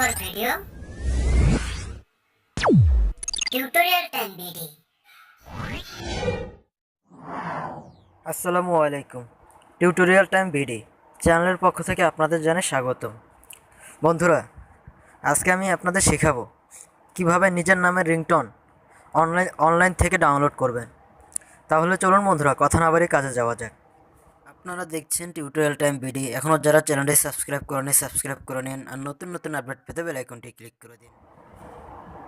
for video tutorial time BD। আসসালামু আলাইকুম। Tutorial time BD চ্যানেলের পক্ষ থেকে আপনাদের জানাই স্বাগতম। বন্ধুরা, আজকে আমি আপনাদের শেখাবো কিভাবে নিজের নামের রিংটোন অনলাইন থেকে ডাউনলোড করবেন। তাহলে চলুন বন্ধুরা, কথা না বাড়িয়ে কাজে যাওয়া যাক। আপনারা দেখছেন টিউটোরিয়াল টাইম বিডি। এখনও যারা চ্যানেলটি সাবস্ক্রাইব করেনি সাবস্ক্রাইব করে নিন, আর নতুন নতুন আপডেট পেতে বেল আইকনটি ক্লিক করে দিন।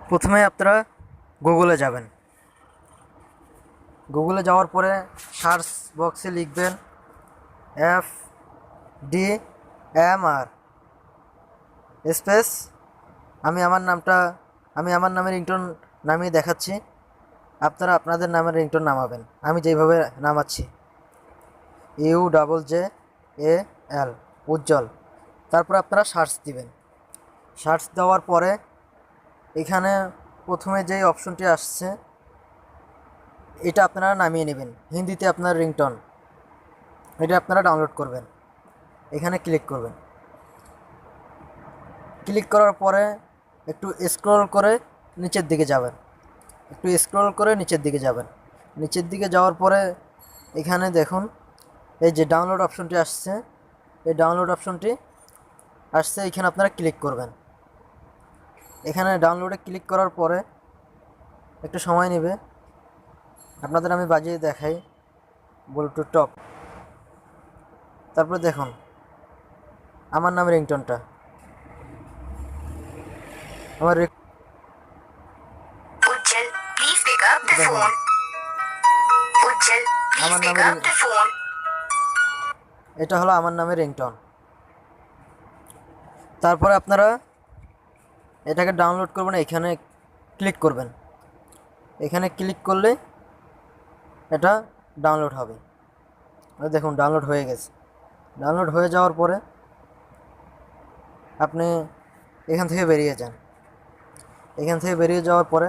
প্রথমে আপনারা গুগলে যাবেন। গুগলে যাওয়ার পরে সার্চ বক্সে লিখবেন FDMR স্পেস আমি আমার নামের রিংটোন নামিয়ে দেখাচ্ছি। আপনারা আপনাদের নামের রিংটোন নামাবেন, আমি যেইভাবে নামাচ্ছি। UJJAL উজ্জ্বল। তারপর আপনারা সার্চ দিবেন। সার্চ দেওয়ার পরে এখানে প্রথমে যেই অপশনটি আসছে এটা আপনারা নামিয়ে নেবেন। হিন্দিতে আপনার রিংটোন, এটা আপনারা ডাউনলোড করবেন। এখানে ক্লিক করবেন। ক্লিক করার পরে একটু স্ক্রল করে নিচের দিকে যাবেন। নিচের দিকে যাওয়ার পরে এখানে দেখুন এই যে ডাউনলোড অপশনটি আসছে, এখানে আপনারা ক্লিক করবেন। এখানে ডাউনলোডে ক্লিক করার পরে একটু সময় নেবে। আপনাদের আমি বাজিয়ে দেখাই ব্লুটুথ টপ। তারপরে দেখুন আমার নামের রিংটোনটা, আমার Ujjal, please pick up the দেখুন phone. Ujjal, please আমার pick নামের up the phone. এটা হলো আমার নামের রিংটোন। তারপরে আপনারা এটাকে ডাউনলোড করবেন, এখানে ক্লিক করবেন। এখানে ক্লিক করলে এটা ডাউনলোড হবে। দেখুন ডাউনলোড হয়ে গেছে। ডাউনলোড হয়ে যাওয়ার পরে আপনি এখান থেকে বেরিয়ে যান। বেরিয়ে যাওয়ার পরে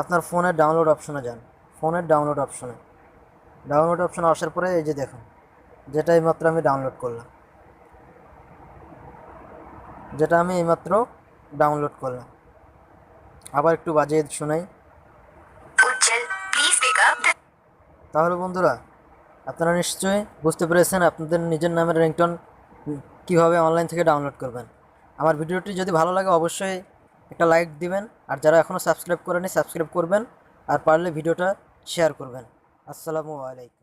আপনার ফোনের ডাউনলোড অপশনে যান। ডাউনলোড অপশনে আসার পরে এই যে দেখুন যেটা এইমাত্র আমি ডাউনলোড করলাম, আবার একটু বাজিয়ে শোনাই। Ujjal, please pick up the তাহলে বন্ধুরা, আপনারা নিশ্চয়ই বুঝতে পেরেছেন আপনাদের নিজের নামের রিংটোন কীভাবে অনলাইন থেকে ডাউনলোড করবেন। আমার ভিডিওটি যদি ভালো লাগে অবশ্যই একটা লাইক দিবেন, আর যারা এখনও সাবস্ক্রাইব করেনি সাবস্ক্রাইব করবেন, আর পারলে ভিডিওটা শেয়ার করবেন। আসসালামু আলাইকুম।